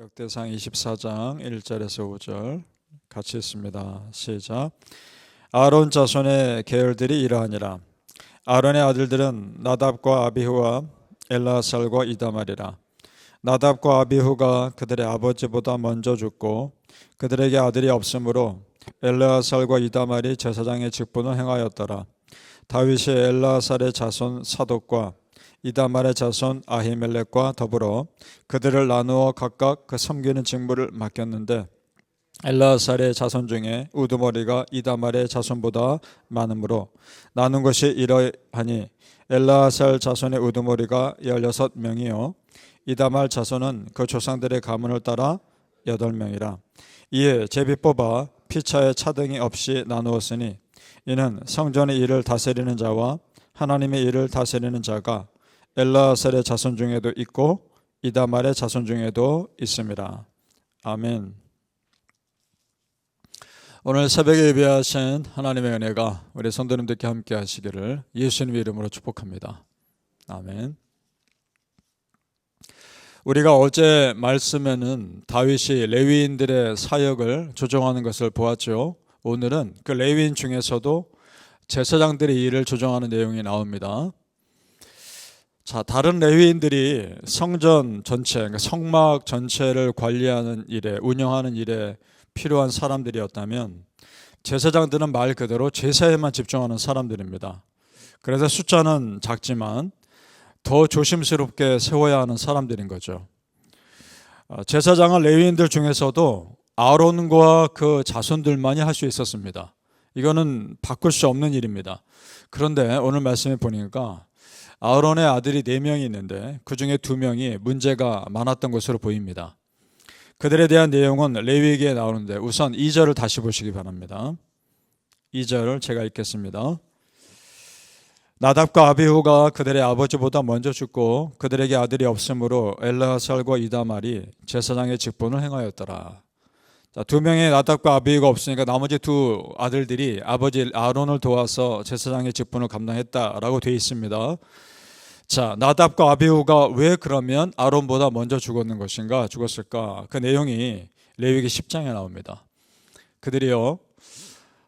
역대상 24장 1절에서 5절 같이 읽습니다. 시작. 아론 자손의 계열들이 이러하니라. 아론의 아들들은 나답과 아비후와 엘라살과 이다말이라. 나답과 아비후가 그들의 아버지보다 먼저 죽고 그들에게 아들이 없으므로 엘라살과 이다말이 제사장의 직분을 행하였더라. 다윗이 엘라살의 자손 사독과 이다말의 자손 아히멜렉과 더불어 그들을 나누어 각각 그 섬기는 직무를 맡겼는데 엘라살의 자손 중에 우두머리가 이다말의 자손보다 많으므로 나눈 것이 이러하니 엘라살 자손의 우두머리가 16명이요 이다말 자손은 그 조상들의 가문을 따라 8명이라. 이에 제비 뽑아 피차에 차등이 없이 나누었으니 이는 성전의 일을 다스리는 자와 하나님의 일을 다스리는 자가 엘라살의 자손 중에도 있고 이다말의 자손 중에도 있습니다. 아멘. 오늘 새벽에 예배하신 하나님의 은혜가 우리 성도님들께 함께 하시기를 예수님 이름으로 축복합니다. 아멘. 우리가 어제 말씀에는 다윗이 레위인들의 사역을 조정하는 것을 보았죠. 오늘은 그 레위인 중에서도 제사장들의 일을 조정하는 내용이 나옵니다. 자, 다른 레위인들이 성전 전체, 그러니까 성막 전체를 관리하는 일에, 운영하는 일에 필요한 사람들이었다면 제사장들은 말 그대로 제사에만 집중하는 사람들입니다. 그래서 숫자는 작지만 더 조심스럽게 세워야 하는 사람들인 거죠. 제사장은 레위인들 중에서도 아론과 그 자손들만이 할 수 있었습니다. 이거는 바꿀 수 없는 일입니다. 그런데 오늘 말씀에 보니까 아론의 아들이 4명이 있는데 그 중에 2명이 문제가 많았던 것으로 보입니다. 그들에 대한 내용은 레위기에 나오는데 우선 2절을 다시 보시기 바랍니다. 2절을 제가 읽겠습니다. 나답과 아비후가 그들의 아버지보다 먼저 죽고 그들에게 아들이 없으므로 엘라살과 이다말이 제사장의 직분을 행하였더라. 자, 2명의 나답과 아비후가 없으니까 나머지 2 아들들이 아버지 아론을 도와서 제사장의 직분을 감당했다라고 되어 있습니다. 자, 나답과 아비후가 왜 그러면 아론보다 먼저 죽었을까? 그 내용이 레위기 10장에 나옵니다. 그들이요,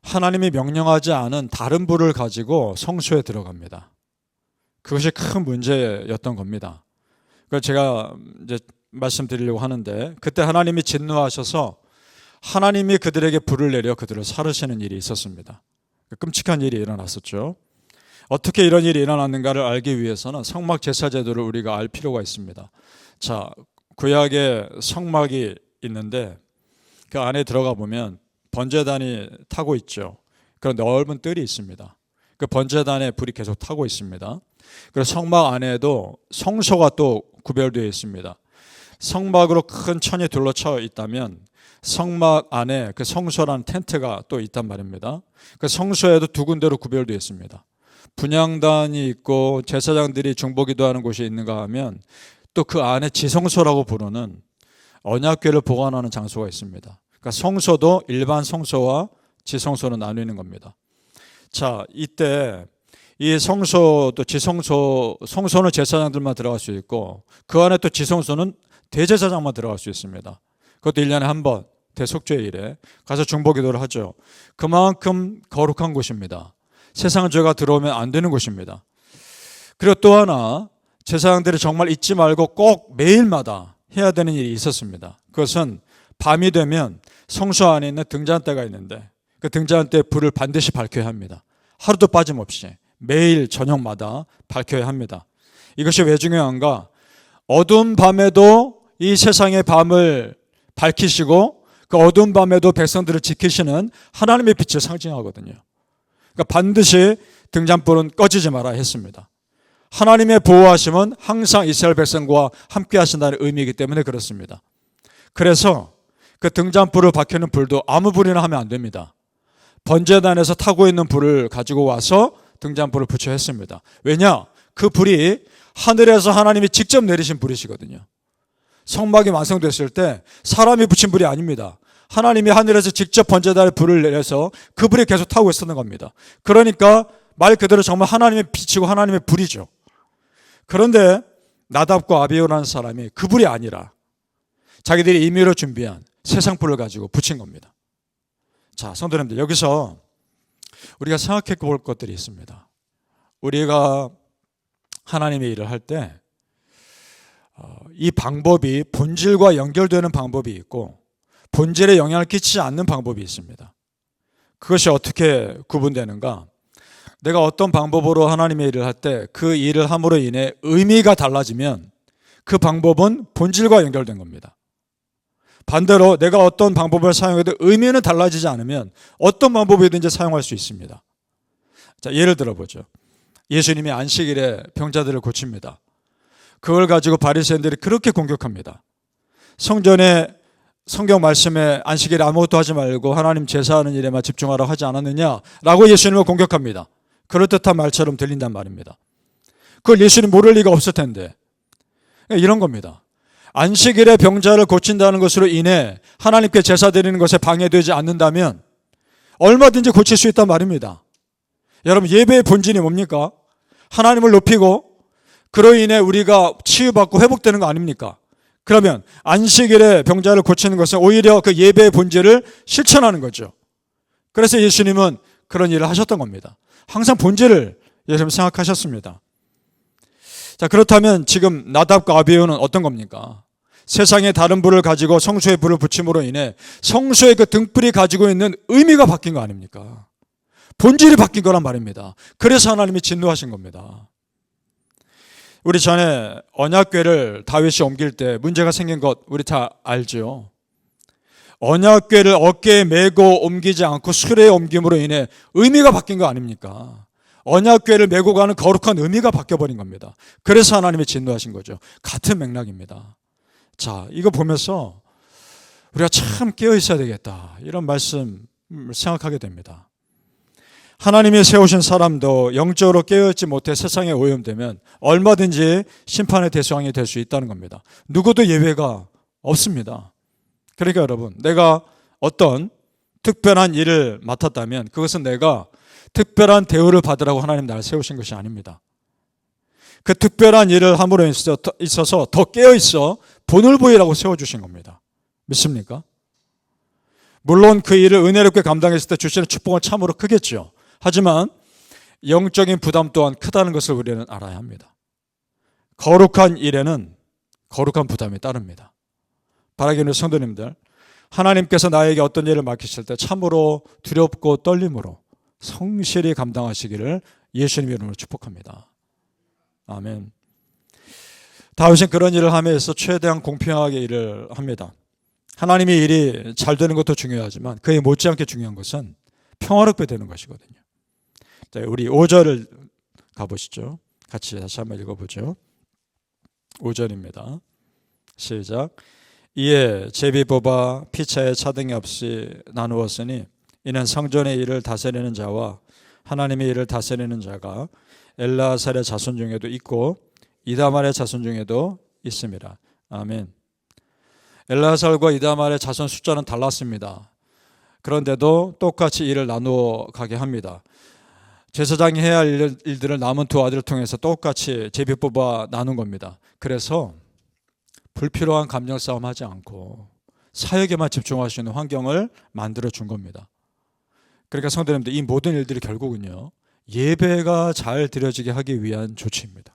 하나님이 명령하지 않은 다른 불을 가지고 성소에 들어갑니다. 그것이 큰 문제였던 겁니다. 그걸 제가 이제 말씀드리려고 하는데, 그때 하나님이 진노하셔서 하나님이 그들에게 불을 내려 그들을 사르시는 일이 있었습니다. 끔찍한 일이 일어났었죠. 어떻게 이런 일이 일어났는가를 알기 위해서는 성막 제사 제도를 우리가 알 필요가 있습니다. 자, 구약에 성막이 있는데 그 안에 들어가 보면 번제단이 타고 있죠. 그런 넓은 뜰이 있습니다. 그 번제단에 불이 계속 타고 있습니다. 그리고 성막 안에도 성소가 또 구별되어 있습니다. 성막으로 큰 천이 둘러쳐 있다면 성막 안에 그 성소라는 텐트가 또 있단 말입니다. 그 성소에도 2 군데로 구별되어 있습니다. 분향단이 있고 제사장들이 중보기도하는 곳이 있는가 하면 또 그 안에 지성소라고 부르는 언약궤를 보관하는 장소가 있습니다. 그러니까 성소도 일반 성소와 지성소로 나뉘는 겁니다. 자, 이때 이 성소도 성소는 제사장들만 들어갈 수 있고 그 안에 또 지성소는 대제사장만 들어갈 수 있습니다. 그것도 1년에 한 번 대속죄일에 가서 중보기도를 하죠. 그만큼 거룩한 곳입니다. 세상 죄가 들어오면 안 되는 곳입니다. 그리고 또 하나 제사장들이 정말 잊지 말고 꼭 매일마다 해야 되는 일이 있었습니다. 그것은 밤이 되면 성소 안에 있는 등잔대가 있는데 그 등잔대에 불을 반드시 밝혀야 합니다. 하루도 빠짐없이 매일 저녁마다 밝혀야 합니다. 이것이 왜 중요한가? 어두운 밤에도 이 세상의 밤을 밝히시고 그 어두운 밤에도 백성들을 지키시는 하나님의 빛을 상징하거든요. 그러니까 반드시 등잔불은 꺼지지 말아야 했습니다. 하나님의 보호하심은 항상 이스라엘 백성과 함께 하신다는 의미이기 때문에 그렇습니다. 그래서 그 등잔불을 밝히는 불도 아무 불이나 하면 안 됩니다. 번제단에서 타고 있는 불을 가지고 와서 등잔불을 붙여야 했습니다. 왜냐? 그 불이 하늘에서 하나님이 직접 내리신 불이시거든요. 성막이 완성됐을 때 사람이 붙인 불이 아닙니다. 하나님이 하늘에서 직접 번제단에 불을 내려서 그 불이 계속 타고 있었는 겁니다. 그러니까 말 그대로 정말 하나님의 빛이고 하나님의 불이죠. 그런데 나답과 아비후라는 사람이 그 불이 아니라 자기들이 임의로 준비한 세상불을 가지고 붙인 겁니다. 자, 성도님들, 여기서 우리가 생각해 볼 것들이 있습니다. 우리가 하나님의 일을 할 때 이 방법이 본질과 연결되는 방법이 있고 본질에 영향을 끼치지 않는 방법이 있습니다. 그것이 어떻게 구분되는가? 내가 어떤 방법으로 하나님의 일을 할 때 그 일을 함으로 인해 의미가 달라지면 그 방법은 본질과 연결된 겁니다. 반대로 내가 어떤 방법을 사용해도 의미는 달라지지 않으면 어떤 방법이든지 사용할 수 있습니다. 자, 예를 들어보죠. 예수님이 안식일에 병자들을 고칩니다. 그걸 가지고 바리새인들이 그렇게 공격합니다. 성전에 성경 말씀에 안식일에 아무것도 하지 말고 하나님 제사하는 일에만 집중하라고 하지 않았느냐라고 예수님을 공격합니다. 그럴듯한 말처럼 들린단 말입니다. 그걸 예수님 모를 리가 없을 텐데 이런 겁니다. 안식일에 병자를 고친다는 것으로 인해 하나님께 제사 드리는 것에 방해되지 않는다면 얼마든지 고칠 수 있단 말입니다. 여러분, 예배의 본질이 뭡니까? 하나님을 높이고 그로 인해 우리가 치유받고 회복되는 거 아닙니까? 그러면 안식일에 병자를 고치는 것은 오히려 그 예배의 본질을 실천하는 거죠. 그래서 예수님은 그런 일을 하셨던 겁니다. 항상 본질을 예수님 생각하셨습니다. 자, 그렇다면 지금 나답과 아비후는 어떤 겁니까? 세상의 다른 불을 가지고 성소의 불을 붙임으로 인해 성소의 그 등불이 가지고 있는 의미가 바뀐 거 아닙니까? 본질이 바뀐 거란 말입니다. 그래서 하나님이 진노하신 겁니다. 우리 전에 언약궤를 다윗이 옮길 때 문제가 생긴 것 우리 다 알죠. 언약궤를 어깨에 메고 옮기지 않고 수레에 옮김으로 인해 의미가 바뀐 거 아닙니까? 언약궤를 메고 가는 거룩한 의미가 바뀌어버린 겁니다. 그래서 하나님이 진노하신 거죠. 같은 맥락입니다. 자, 이거 보면서 우리가 참 깨어 있어야 되겠다, 이런 말씀을 생각하게 됩니다. 하나님이 세우신 사람도 영적으로 깨어있지 못해 세상에 오염되면 얼마든지 심판의 대상이 될 수 있다는 겁니다. 누구도 예외가 없습니다. 그러니까 여러분, 내가 어떤 특별한 일을 맡았다면 그것은 내가 특별한 대우를 받으라고 하나님 나를 세우신 것이 아닙니다. 그 특별한 일을 함으로 있어서 더 깨어있어 본을 보이라고 세워주신 겁니다. 믿습니까? 물론 그 일을 은혜롭게 감당했을 때 주시는 축복은 참으로 크겠죠. 하지만 영적인 부담 또한 크다는 것을 우리는 알아야 합니다. 거룩한 일에는 거룩한 부담이 따릅니다. 바라기는 성도님들, 하나님께서 나에게 어떤 일을 맡기실 때 참으로 두렵고 떨림으로 성실히 감당하시기를 예수님 이름으로 축복합니다. 아멘. 다윗은 그런 일을 함에서 최대한 공평하게 일을 합니다. 하나님의 일이 잘 되는 것도 중요하지만 그에 못지않게 중요한 것은 평화롭게 되는 것이거든요. 자, 우리 5절을 가보시죠. 같이 다시 한번 읽어보죠. 5절입니다. 시작. 이에 제비 뽑아 피차에 차등이 없이 나누었으니 이는 성전의 일을 다스리는 자와 하나님의 일을 다스리는 자가 엘라살의 자손 중에도 있고 이다말의 자손 중에도 있습니다. 아멘. 엘라살과 이다말의 자손 숫자는 달랐습니다. 그런데도 똑같이 일을 나누어 가게 합니다. 제사장이 해야 할 일들을 남은 두 아들을 통해서 똑같이 제비 뽑아 나눈 겁니다. 그래서 불필요한 감정 싸움 하지 않고 사역에만 집중할 수 있는 환경을 만들어 준 겁니다. 그러니까 성도님들, 이 모든 일들이 결국은요, 예배가 잘 드려지게 하기 위한 조치입니다.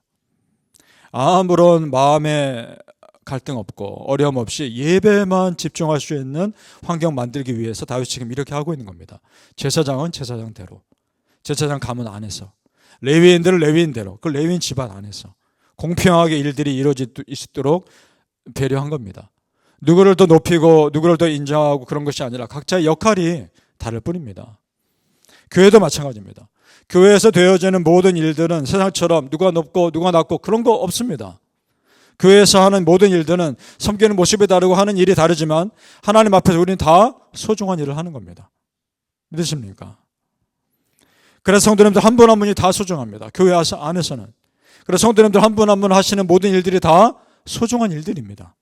아무런 마음에 갈등 없고 어려움 없이 예배만 집중할 수 있는 환경 만들기 위해서 다윗이 지금 이렇게 하고 있는 겁니다. 제사장은 제사장대로, 제사장 가문 안에서, 레위인들은 레위인대로, 그 레위인 집안 안에서 공평하게 일들이 이루어질 수 있도록 배려한 겁니다. 누구를 더 높이고 누구를 더 인정하고 그런 것이 아니라 각자의 역할이 다를 뿐입니다. 교회도 마찬가지입니다. 교회에서 되어지는 모든 일들은 세상처럼 누가 높고 누가 낮고 그런 거 없습니다. 교회에서 하는 모든 일들은 섬기는 모습이 다르고 하는 일이 다르지만 하나님 앞에서 우리는 다 소중한 일을 하는 겁니다. 믿으십니까? 그래서 성도님들 한 분 한 분이 다 소중합니다. 교회 안에서는. 그래서 성도님들 한 분 한 분 하시는 모든 일들이 다 소중한 일들입니다.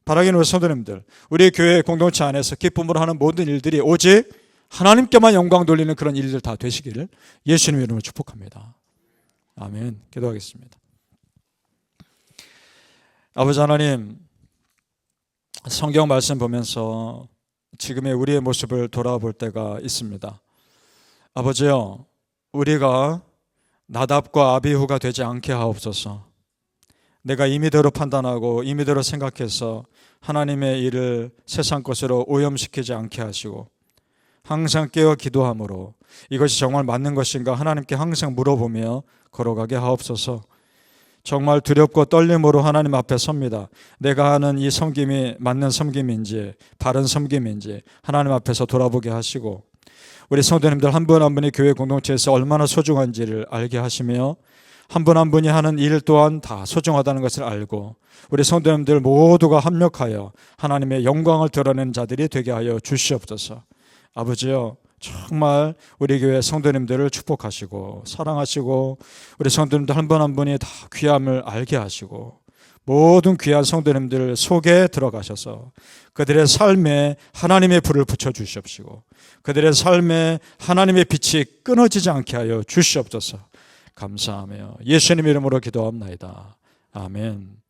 바라기는 우리 성도님들, 우리 교회 공동체 안에서 기쁨으로 하는 모든 일들이 오직 하나님께만 영광 돌리는 그런 일들 다 되시기를 예수님 이름으로 축복합니다. 아멘. 기도하겠습니다. 아버지 하나님, 성경 말씀 보면서 지금의 우리의 모습을 돌아볼 때가 있습니다. 아버지요, 우리가 나답과 아비후가 되지 않게 하옵소서. 내가 임의대로 판단하고 임의대로 생각해서 하나님의 일을 세상 것으로 오염시키지 않게 하시고 항상 깨어 기도함으로 이것이 정말 맞는 것인가 하나님께 항상 물어보며 걸어가게 하옵소서. 정말 두렵고 떨림으로 하나님 앞에 섭니다. 내가 하는 이 섬김이 맞는 섬김인지 바른 섬김인지 하나님 앞에서 돌아보게 하시고 우리 성도님들 한 분 한 분이 교회 공동체에서 얼마나 소중한지를 알게 하시며 한 분 한 분이 하는 일 또한 다 소중하다는 것을 알고 우리 성도님들 모두가 합력하여 하나님의 영광을 드러내는 자들이 되게 하여 주시옵소서. 아버지요, 정말 우리 교회 성도님들을 축복하시고 사랑하시고 우리 성도님들 한 분 한 분이 다 귀함을 알게 하시고 모든 귀한 성도님들 속에 들어가셔서 그들의 삶에 하나님의 불을 붙여주시옵시고 그들의 삶에 하나님의 빛이 끊어지지 않게 하여 주시옵소서. 감사하며 예수님 이름으로 기도합나이다. 아멘.